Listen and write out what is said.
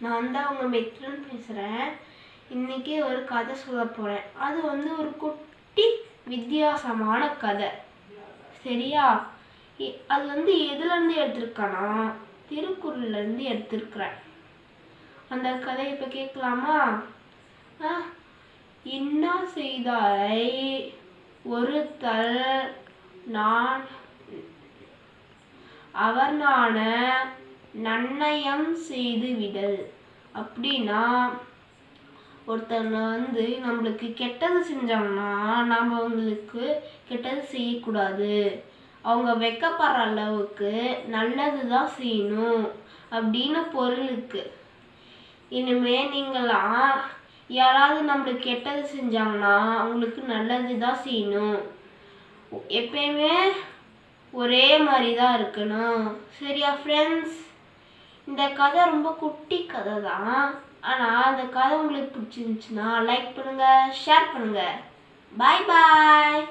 நான் தான் உங்கள் மித்ரன் பேசுகிறேன். இன்றைக்கி ஒரு கதை சொல்ல போகிறேன். அது ஒரு குட்டி வித்தியாசமான கதை. சரியா? அது எதுலேருந்து எடுத்திருக்கேன்னா திருக்குறள்லேருந்து எடுத்திருக்கிறேன். அந்த கதை இப்போ கேட்கலாமா? இன்னா செய்தாரை ஒருத்தல் நான் அவர் நாண நன்னயம் செய்து விடல். அப்படின்னா ஒருத்தவங்க நம்மளுக்கு கெட்டது செஞ்சாங்கன்னா நாம் அவங்களுக்கு கெட்டது செய்யக்கூடாது. அவங்க வெக்கப்படுற அளவுக்கு நல்லது தான் செய்யணும் அப்படின்னு பொருளுக்கு. இனிமே நீங்களாம் யாராவது நம்மளுக்கு கெட்டது செஞ்சாங்கன்னா அவங்களுக்கு நல்லது தான் செய்யணும். எப்பயுமே ஒரே மாதிரி தான் இருக்கணும். சரியா ஃப்ரெண்ட்ஸ்? இந்த கதை ரொம்ப குட்டி கதை தான். ஆனால் அந்த கதை உங்களுக்கு பிடிச்சிருந்துச்சுன்னா லைக் பண்ணுங்கள், ஷேர் பண்ணுங்கள். பாய் பாய்.